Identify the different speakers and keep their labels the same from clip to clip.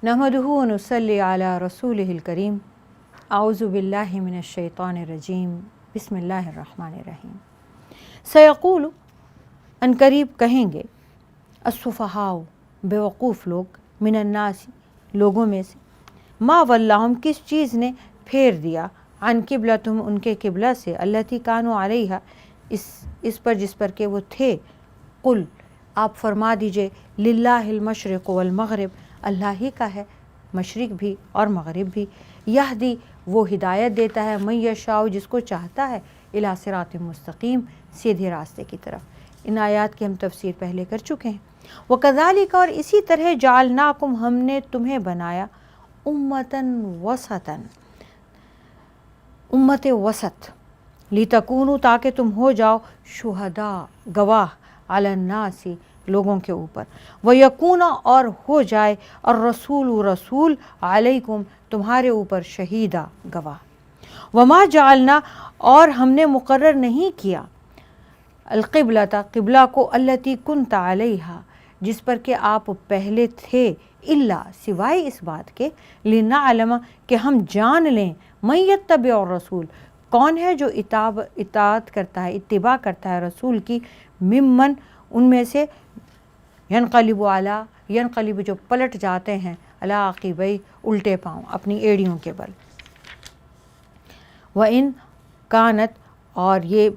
Speaker 1: नहमदुहु व नुसल्ली अला रसूलिहिल करीम। आऊज़ु बिल्लाहि मिनश शैतानिर रजीम। बिस्मिल्लाहिर रहमानिर रहीम। सयक़ूलु, अनकरीब कहेंगे, अस्सुफ़हाउ, बेवकूफ़ लोग, मिनन्नास, लोगों में से, मा वल्लाहुम, किस चीज़ ने फेर दिया, अन किबलतुम, उनके किबला से, अल्लती कानु अलैहा, इस पर जिस पर के वो थे। कुल, आप फरमा दीजिए, लिल्लाहिल मशरिक़ वल मग़रिब, अल्लाह ही का है मशरिक़ भी और मग़रिब भी। यहदी, वो हिदायत देता है, मन यशाउ, जिसको चाहता है, इला सिरातिम मुस्तक़ीम, सीधे रास्ते की तरफ। इन आयात की हम तफसीर पहले कर चुके हैं। व कज़ालिका, और इसी तरह, जालनाकुम, हमने तुम्हें बनाया, उम्मतन वसतन, उम्मत वसत, लितकूनु, ताकि तुम हो जाओ, शुहदा, गवाह, अलन्नासी, लोगों के ऊपर, व यकूना, और हो जाए, और रसूल, रसूल, अलैकुम, तुम्हारे ऊपर, शहीदा, गवाह। वमा जालना, और हमने मुकर्रर नहीं किया, अलक़िबलता, क़िबला को, अल्लती कुन्त अलैहा, जिस पर के आप पहले थे, इल्ला, सिवाय इस बात के, लिनअलम, कि हम जान लें, मन यत्तबिउ रसूल, कौन है जो इताअत करता है, इत्तिबा करता है रसूल की, मिम्मन, उनमें से, यनक़लिबु अला, यनक़लिबु, जो पलट जाते हैं, अला आक़िबै, उल्टे पाँव, अपनी एड़ियों के बल। व इन कानत, और ये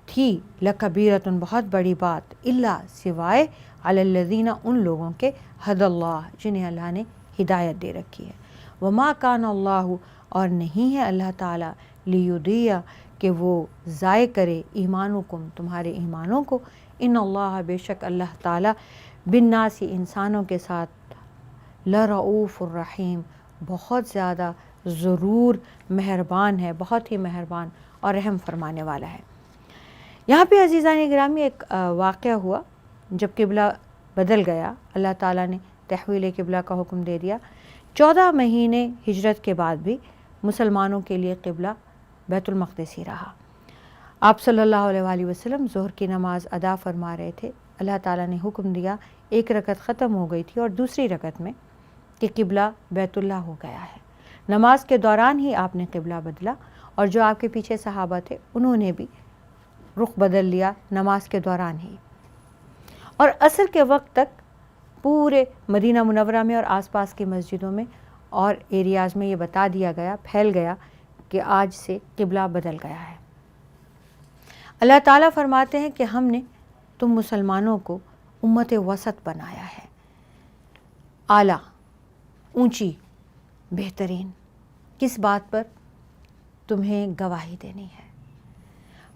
Speaker 1: थी, लकबीरतुन, बहुत बड़ी बात, इल्ला, सिवाय, अलल्लज़ीना, उन लोगों के, हदल्लाह, जिन्हें अल्लाह ने हिदायत दे रखी है। वमा कान अल्लाहु, और नहीं है अल्लाह ताला, लियुदिया, कि वो ज़ाय करे, ईमानुकुम, तुम्हारे ईमानों को, इन अल्लाह, बेशक अल्लाह ताला, बिन्नासी, इंसानों के साथ, लरऊफ़ुर रहीम, बहुत ज़्यादा ज़रूर मेहरबान है, बहुत ही मेहरबान और रहम फरमाने वाला है। यहाँ पे अज़ीज़ान गिरामी एक वाक़या हुआ, जब किबला बदल गया, अल्लाह ताला ने तहवील किबला का हुक्म दे दिया। 14 महीने हिजरत के बाद भी मुसलमानों के लिए किबला बैतुल मक़दिस ही रहा। आप सल्लल्लाहु अलैहि वसल्लम ज़ोहर की नमाज़ अदा फरमा रहे थे, अल्लाह ताला ने हुक्म दिया, एक रकत ख़त्म हो गई थी और दूसरी रकत में कि किबला बैतुल्लाह हो गया है। नमाज के दौरान ही आपने किबला बदला, और जो आपके पीछे सहाबा थे उन्होंने भी रुख बदल लिया नमाज के दौरान ही। और असर के वक्त तक पूरे मदीना मुनव्वरा में और आसपास की मस्जिदों में और एरियाज़ में ये बता दिया गया, फैल गया कि आज से किबला बदल गया है। अल्लाह ताला फरमाते हैं कि हमने तुम मुसलमानों को उम्मत वसत बनाया है, आला, ऊंची, बेहतरीन। किस बात पर? तुम्हें गवाही देनी है।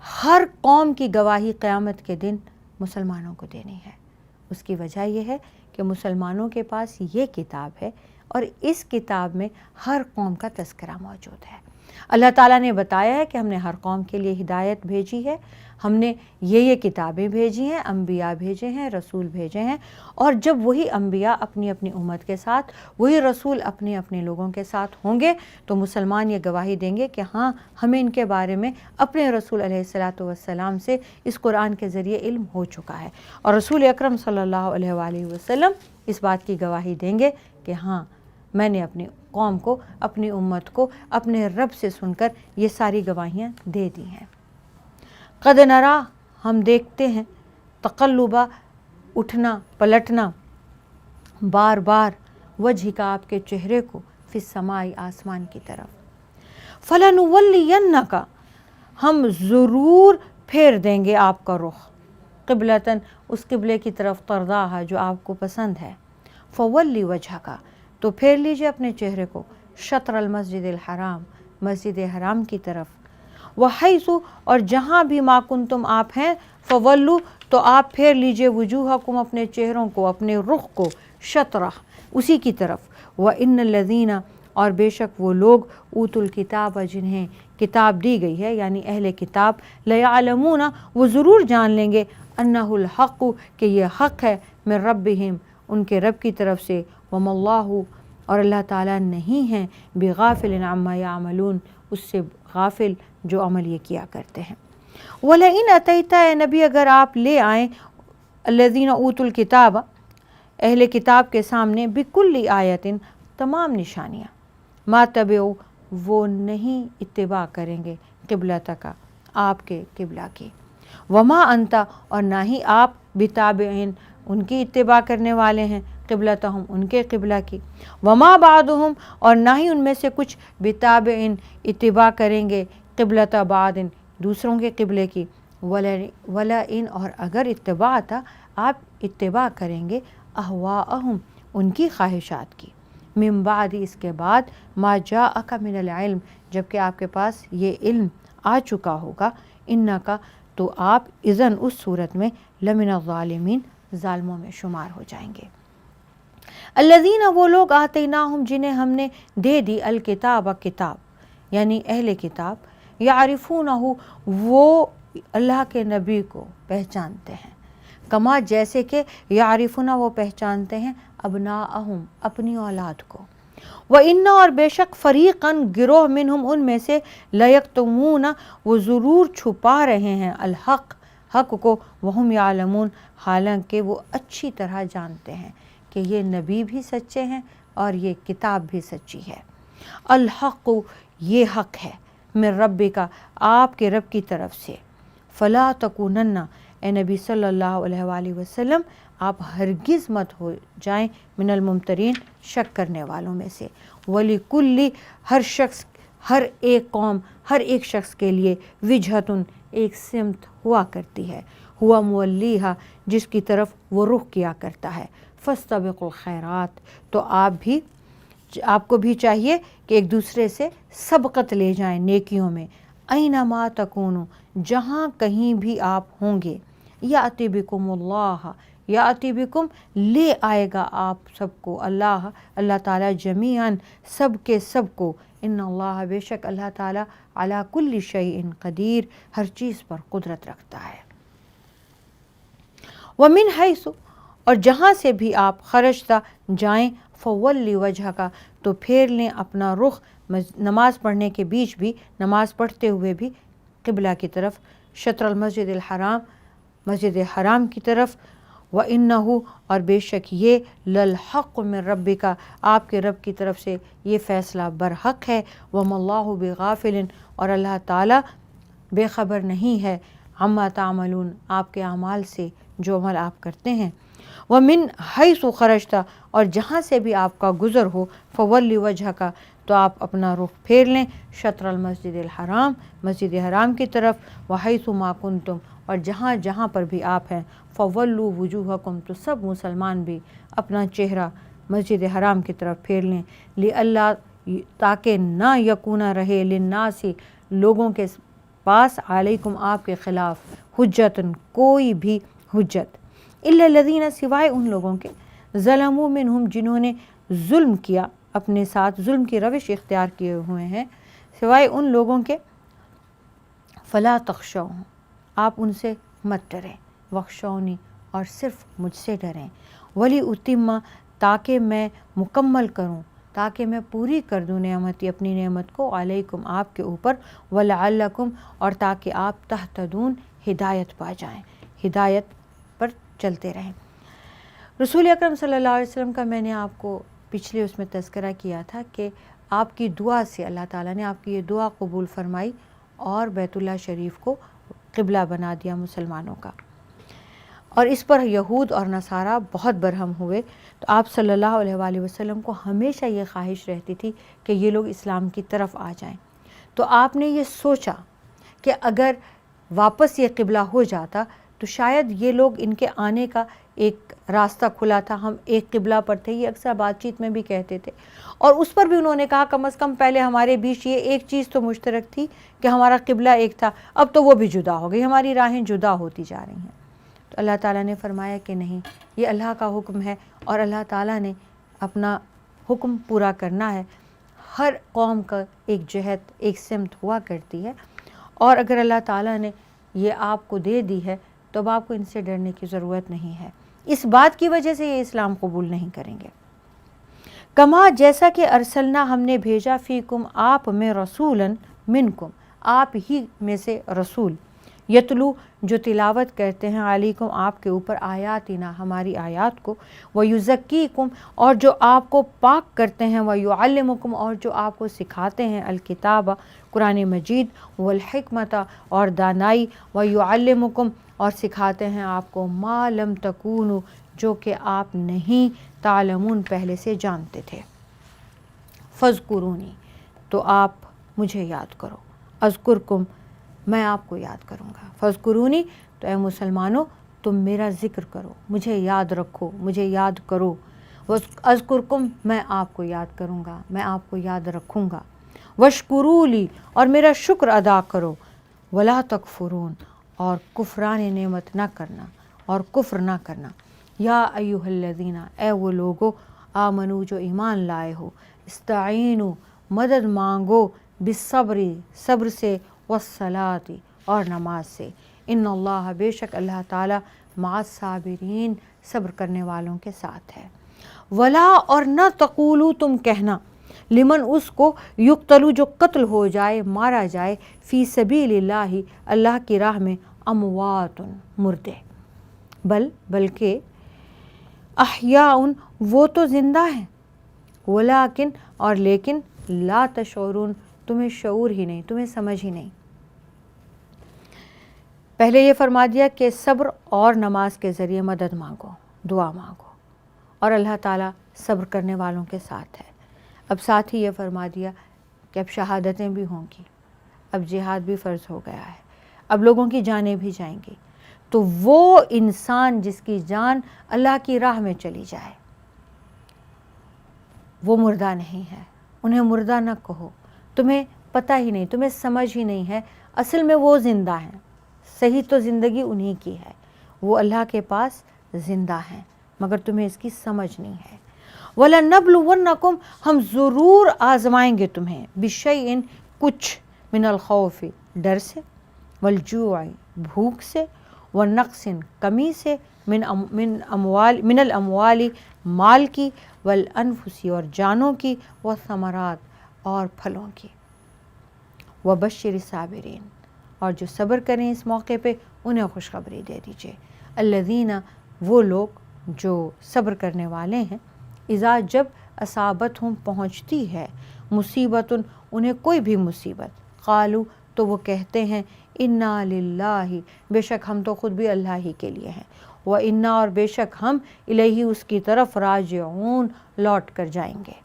Speaker 1: हर कौम की गवाही क़यामत के दिन मुसलमानों को देनी है। उसकी वजह यह है कि मुसलमानों के पास ये किताब है और इस किताब में हर कौम का तज़किरा मौजूद है। अल्लाह ताला ने बताया है कि हमने हर कौम के लिए हिदायत भेजी है, हमने ये किताबें भेजी हैं, अम्बिया भेजे हैं, रसूल भेजे हैं। और जब वही अम्बिया अपनी अपनी उम्मत के साथ, वही रसूल अपने अपने लोगों के साथ होंगे, तो मुसलमान ये गवाही देंगे कि हाँ, हमें इनके बारे में अपने रसूल अलैहिस्सलातु वस्सलाम से इस कुरान के ज़रिए इल्म हो चुका है। और रसूल अकरम सल्लल्लाहु अलैहि वसल्लम इस बात की गवाही देंगे कि हाँ, मैंने अपनी कौम को, अपनी उम्मत को अपने रब से सुनकर ये सारी गवाहियाँ दे दी हैं। क़द नरा, हम देखते हैं, तक़ल्लुबा, उठना पलटना, बार बार, वजह का, आपके चेहरे को, फिस समाई, आसमान की तरफ। फलनुवल्लियन्नका, हम ज़रूर फेर देंगे आपका रुख, क़िबलतन, उस क़िबले की तरफ, तरदाहा, जो आपको पसंद है। फ़वल्ली वजह का, तो फेर लीजिए अपने चेहरे को, शत्रल मस्जिदिल हराम, मस्जिद हराम की तरफ। वहैसु, और जहाँ भी मा कुंतुम, आप हैं, फ़वल्लु, तो आप फेर लीजिए, वजूहकुम, अपने चेहरों को, अपने रुख को, शत्रह, उसी की तरफ। व इन्नल्लज़ीना, और बेशक वो लोग, ऊतुल किताब, जिन्हें किताब दी गई है, यानी अहले किताब, लयअलमूना, वो ज़रूर जान लेंगे, अन्नहुल हक़्क़ु, कि ये हक़ है, मिन रब्बिहिम, उनके रब की तरफ से। वमल्लाहु, और अल्लाह ताला नहीं है, बिगाफिलिन अम्मा यामलून, उससे गाफिल जो अमल ये किया करते हैं। वलइन अतैता, नबी, अगर आप ले आएँ, अल्लज़ीना ऊतुल किताब, अहले किताब के सामने, बिकुल्ली आयतिन, तमाम निशानियाँ। मा तबेउ, वो नहीं इत्तिबा करेंगे क़िबलता का, आपके क़िबला की। वमा अंता, और ना ही आप बिताबिइन, उनकी इत्तिबा करने वाले हैं, क़िबलतहुम, उनके क़िबला की। वमा बादुहुम, और ना ही उनमें से कुछ बिताबिइन इत्तिबा करेंगे क़िबलता बादिन, दूसरों के क़िबले की। वला इन, और अगर इत्तिबा था, आप इत्तिबा करेंगे अहवाअहुम, उनकी ख्वाहिशात की, मिन बादी, इसके बाद, मा जाअका मिनल इल्म, जबकि आपके पास ये इल्म आ चुका होगा, इन्नका, तो आप इज़न, उस सूरत में, लमिन ज़ालिमीन, ज़ालिमों में शुमार हो जाएंगे। अल्लज़ीना, वो लोग, आतैनाहुम, जिन्हें हमने दे दी, अल किताब, किताब, यानी अहले किताब, यारिफूनहु, वो अल्लाह के नबी को पहचानते हैं, कमा, जैसे कि, यारिफूना, वो पहचानते हैं, अबनाअहुम, अपनी औलाद को। व इन्ना, और बेशक, फ़रीक़न, गिरोह, मिनहुम, उनमें से, लयक्तुमूना, वो ज़रूर छुपा रहे हैं, अल हक़, हक़ को, वहुम यालमून, हालांकि वो अच्छी तरह जानते हैं कि ये नबी भी सच्चे हैं और ये किताब भी सच्ची है। अल हक़, ये हक़ है, मिन रब्बिका, आपके रब की तरफ से। फ़ला तकूनन्ना, ए नबी सल्लल्लाहु अलैहि वसल्लम, आप हरगिज़ मत हो जाएं, मिनल मुमतरीन, शक करने वालों में से। वली कुल्ली, हर शख्स, हर एक कौम, हर एक शख्स के लिए, विजहतुन, एक सिमत हुआ करती है, हुआ मुवल्लीहा, जिसकी तरफ वो रुख किया करता है। फस्तबिकुल खैरात, तो आपको भी चाहिए कि एक दूसरे से सबकत ले जाएं नेकियों में। ऐनमा तकूनु, जहाँ कहीं भी आप होंगे, याति बिकुमुल्लाह, याति बिकुम, ले आएगा आप सबको अल्लाह, अल्लाह ताला, जमीअन, सब के सब को। इन्नल्लाह, बेशक अल्लाह ताला, अला कुल्ली शैइन कदीर, हर चीज़ पर कुदरत रखता है। वमिन हैसु, और जहाँ से भी आप, खरजता, जाएं, फ़वल्ली वजह का, तो फेर लें अपना रुख, नमाज पढ़ने के बीच भी, नमाज पढ़ते हुए भी, क़िबला की तरफ, शत्रल मस्जिदिल हराम, मस्जिद हराम की तरफ। व इन्नहु, और बेशक ये, लल हक़ मिन रब्बिका, आपके रब की तरफ से ये फ़ैसला बरहक़ है। वमल्लाहु बिगाफ़िलिन, और अल्लाह ताला बेखबर नहीं है, अम्मा तामलून, आपके अमाल से, जो अमल आप करते हैं। व मिन हैसु खरजता, और जहाँ से भी आपका गुज़र हो, फ़वल्ली वजह का, तो आप अपना रुख फेर लें, शत्रल मस्जिदिल हराम, मस्जिद हराम की तरफ। व हैसु मा कुंतुम, और जहाँ जहाँ पर भी आप हैं, फ़वल्लु वुजूहकुम, तो सब मुसलमान भी अपना चेहरा मस्जिद हराम की तरफ फेर लें। li अल्लाह, ताकि ना यकूना रहे, लिन्नासी, लोगों के पास, अलैकुम, आपके ख़िलाफ़, हुज्जतन, कोई भी हुज्जत, इल्ला लज़ीना, सिवाय उन लोगों के, ज़लमू मिनहुम, जिन्होंने जुल्म किया, अपने साथ जुल्म की रविश इख्तियार किए हुए हैं, सिवाय उन लोगों के। फ़ला तख़शौ, आप उनसे मत डरें, वख़शौनी, और सिर्फ मुझसे डरें। वली उतिम्मा, ताकि मैं मुकम्मल करूँ, ताकि मैं पूरी कर दूँ नेमती, अपनी नेमत को, अलैकुम, आपके ऊपर, वलअल्लकुम, और ताकि आप तहतदून, हिदायत पा जाएँ, हिदायत पर चलते रहें। रसूल अकरम सल्लल्लाहु अलैहि वसल्लम का मैंने आपको पिछले उसमें तज़किरा किया था कि आपकी दुआ से अल्लाह ताला ने आपकी ये दुआ कबूल फरमाई और बैतुल्लाह शरीफ को क़िबला बना दिया मुसलमानों का। और इस पर यहूद और नसारा बहुत बरहम हुए। तो आप सल्लल्लाहु अलैहि वसल्लम को हमेशा ये ख्वाहिश रहती थी कि ये लोग इस्लाम की तरफ आ जाएं। तो आपने ये सोचा कि अगर वापस ये क़िबला हो जाता तो शायद ये लोग, इनके आने का एक रास्ता खुला था, हम एक क़िबला पर थे, ये अक्सर बातचीत में भी कहते थे। और उस पर भी उन्होंने कहा कम से कम पहले हमारे बीच ये एक चीज़ तो मुश्तरक थी कि हमारा क़िबला एक था, अब तो वो भी जुदा हो गई, हमारी राहें जुदा होती जा रही हैं। तो अल्लाह ताला ने फरमाया कि नहीं, ये अल्लाह का हुक्म है और अल्लाह ताला ने अपना हुक्म पूरा करना है। हर कौम का एक जहद, एक सिमत हुआ करती है, और अगर अल्लाह ताला ने ये आपको दे दी है तो अब आपको इनसे डरने की ज़रूरत नहीं है। इस बात की वजह से ये इस्लाम कबूल नहीं करेंगे। कमा, जैसा कि अरसलना, हमने भेजा, फ़ीकुम, आप में, रसूलन मिनकुम, आप ही में से रसूल, یتلو جو تلاوت کرتے ہیں علیکم آپ کے اوپر آیاتنا ہماری آیات کو، ویزکیکم اور جو آپ کو پاک کرتے ہیں، ویعلمکم اور جو آپ کو سکھاتے ہیں، الکتاب قرآن مجید، والحکمت اور دانائی، ویعلمکم اور سکھاتے ہیں آپ کو ما لم تکونوا جو کہ آپ نہیں تعلمون پہلے سے جانتے تھے۔ فاذکرونی تو آپ مجھے یاد کرو، اذکرکم میں آپ کو یاد کروں گا۔ فاذکرونی تو اے مسلمانوں تم میرا ذکر کرو، مجھے یاد رکھو، مجھے یاد کرو۔ اذکرکم میں آپ کو یاد کروں گا، میں آپ کو یاد رکھوں گا۔ واشکروا لی اور میرا شکر ادا کرو، ولا تکفرون اور کفران نعمت نہ کرنا اور کفر نہ کرنا۔ یا ایھا الذین اے وہ لوگو آمنو جو ایمان لائے ہو، استعینوا مدد مانگو، بالصبر صبر سے، والصلاۃ اور نماز سے، ان اللہ بے شک اللہ تعالی مع الصابرین صبر کرنے والوں کے ساتھ ہے۔ ولا اور نہ تقولو تم کہنا، لمن اس کو یقتلو جو قتل ہو جائے، مارا جائے، فی سبیل اللہ اللہ کی راہ میں، اموات مردے، بلکہ احیاء وہ تو زندہ ہیں، ولیکن اور لیکن لا تشعرون تمہیں شعور ہی نہیں، تمہیں سمجھ ہی نہیں۔ پہلے یہ فرما دیا کہ صبر اور نماز کے ذریعے مدد مانگو، دعا مانگو، اور اللہ تعالیٰ صبر کرنے والوں کے ساتھ ہے۔ اب ساتھ ہی یہ فرما دیا کہ اب شہادتیں بھی ہوں گی، اب جہاد بھی فرض ہو گیا ہے، اب لوگوں کی جانیں بھی جائیں گی، تو وہ انسان جس کی جان اللہ کی راہ میں چلی جائے وہ مردہ نہیں ہے، انہیں مردہ نہ کہو، تمہیں پتہ ہی نہیں، تمہیں سمجھ ہی نہیں ہے، اصل میں وہ زندہ ہیں، صحیح تو زندگی انہی کی ہے، وہ اللہ کے پاس زندہ ہیں، مگر تمہیں اس کی سمجھ نہیں ہے۔ وَلَنَبْلُوَنَّكُمْ ہم ضرور آزمائیں گے تمہیں، بِشَيْءٍ کچھ، من الخوف ڈر سے، والجوع بھوک سے، والنقص کمی سے، من الاموال مال کی، والانفس اور جانوں کی، والثمرات اور پھلوں کی۔ وبشر الصابرین اور جو صبر کریں اس موقع پہ انہیں خوشخبری دے دیجئے۔ الذین وہ لوگ جو صبر کرنے والے ہیں، اذا جب اصابتہم پہنچتی ہے، مصیبت انہیں کوئی بھی مصیبت، قالوا تو وہ کہتے ہیں، انا للہ بے شک ہم تو خود بھی اللہ ہی کے لیے ہیں، وَإِنَّا اور بے شک ہم الیہ اس کی طرف راجعون لوٹ کر جائیں گے۔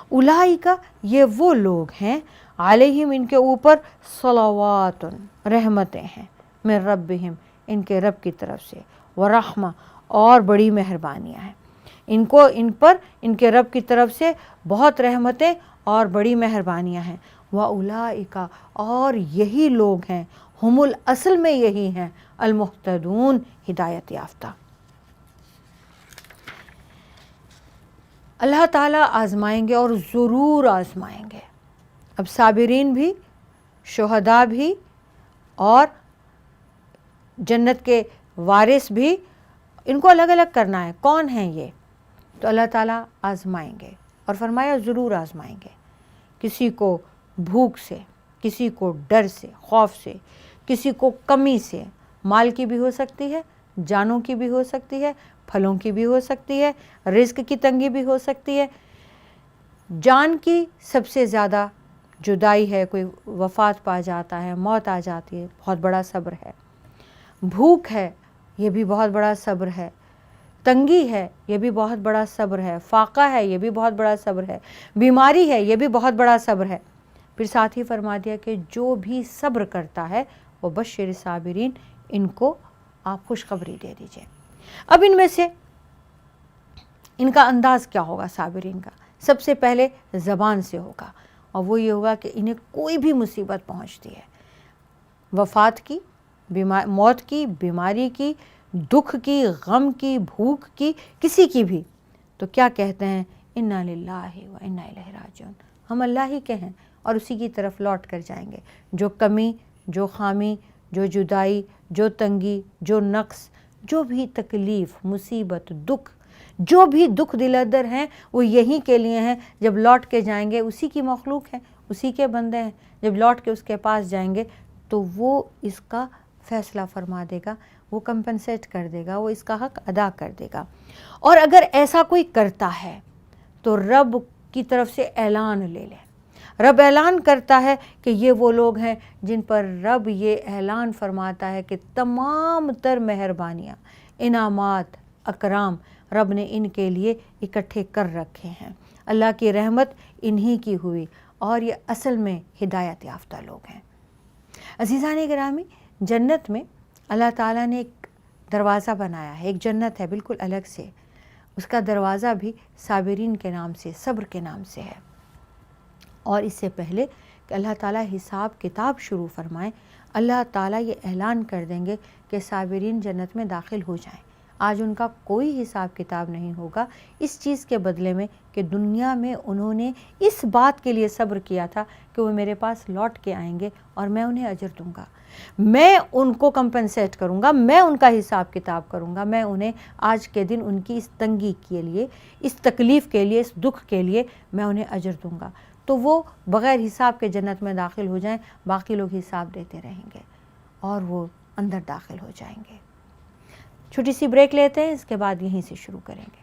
Speaker 1: اولئک یہ وہ لوگ ہیں، علیہم ان کے اوپر صلوات رحمتیں ہیں، من ربہم ان کے رب کی طرف سے، ورحمہ اور بڑی مہربانیاں ہیں، ان پر ان کے رب کی طرف سے بہت رحمتیں اور بڑی مہربانیاں ہیں۔ وَأُولَئِکَ اور یہی لوگ ہیں، ہم اصل میں یہی ہیں، المہتدون ہدایت یافتہ۔ اللہ تعالیٰ آزمائیں گے اور ضرور آزمائیں گے۔ اب صابرین بھی، شہداء بھی اور جنت کے وارث بھی، ان کو الگ الگ کرنا ہے، کون ہیں یہ؟ تو اللہ تعالیٰ آزمائیں گے، اور فرمایا ضرور آزمائیں گے، کسی کو بھوک سے، کسی کو ڈر سے، خوف سے، کسی کو کمی سے، مال کی بھی ہو سکتی ہے، جانوں کی بھی ہو سکتی ہے، پھلوں کی بھی ہو سکتی ہے، رزق کی تنگی بھی ہو سکتی ہے۔ جان کی سب سے زیادہ جدائی ہے، کوئی وفات پا جاتا ہے، موت آ جاتی ہے، بہت بڑا صبر ہے۔ بھوک ہے، یہ بھی بہت بڑا صبر ہے۔ تنگی ہے، یہ بھی بہت بڑا صبر ہے۔ فاقہ ہے، یہ بھی بہت بڑا صبر ہے۔ بیماری ہے، یہ بھی بہت بڑا صبر ہے۔ پھر ساتھ ہی فرما دیا کہ جو بھی صبر کرتا ہے وہ بشر صابرین، ان کو آپ خوشخبری دے دیجئے۔ اب ان میں سے ان کا انداز کیا ہوگا صابرین کا؟ سب سے پہلے زبان سے ہوگا، اور وہ یہ ہوگا کہ انہیں کوئی بھی مصیبت پہنچتی ہے، وفات کی، موت کی، بیماری کی، دکھ کی، غم کی، بھوک کی، کسی کی بھی، تو کیا کہتے ہیں؟ انا للہ و انا الیہ راجعون، ہم اللہ ہی کے ہیں اور اسی کی طرف لوٹ کر جائیں گے۔ جو کمی، جو خامی، جو جدائی، جو تنگی، جو نقص، جو بھی تکلیف، مصیبت، دکھ، جو بھی دکھ دلدر ہیں وہ یہی کے لیے ہیں، جب لوٹ کے جائیں گے اسی کی مخلوق ہیں، اسی کے بندے ہیں، جب لوٹ کے اس کے پاس جائیں گے تو وہ اس کا فیصلہ فرما دے گا، وہ کمپنسیٹ کر دے گا، وہ اس کا حق ادا کر دے گا۔ اور اگر ایسا کوئی کرتا ہے تو رب کی طرف سے اعلان لے لیں۔ رب اعلان کرتا ہے کہ یہ وہ لوگ ہیں جن پر رب یہ اعلان فرماتا ہے کہ تمام تر مہربانیاں، انعامات، اکرام رب نے ان کے لیے اکٹھے کر رکھے ہیں۔ اللہ کی رحمت انہی کی ہوئی، اور یہ اصل میں ہدایت یافتہ لوگ ہیں۔ عزیزان گرامی، جنت میں اللہ تعالیٰ نے ایک دروازہ بنایا ہے، ایک جنت ہے بالکل الگ سے، اس کا دروازہ بھی صابرین کے نام سے، صبر کے نام سے ہے۔ اور اس سے پہلے کہ اللہ تعالیٰ حساب کتاب شروع فرمائیں، اللہ تعالیٰ یہ اعلان کر دیں گے کہ صابرین جنت میں داخل ہو جائیں۔ آج ان کا کوئی حساب کتاب نہیں ہوگا، اس چیز کے بدلے میں کہ دنیا میں انہوں نے اس بات کے لیے صبر کیا تھا کہ وہ میرے پاس لوٹ کے آئیں گے اور میں انہیں اجر دوں گا، میں ان کو کمپنسیٹ کروں گا، میں ان کا حساب کتاب کروں گا، میں انہیں آج کے دن ان کی اس تنگی کے لیے، اس تکلیف کے لیے، اس دکھ کے لیے میں انہیں اجر دوں گا۔ تو وہ بغیر حساب کے جنت میں داخل ہو جائیں، باقی لوگ حساب دیتے رہیں گے اور وہ اندر داخل ہو جائیں گے۔ چھوٹی سی بریک لیتے ہیں، اس کے بعد یہیں سے شروع کریں گے۔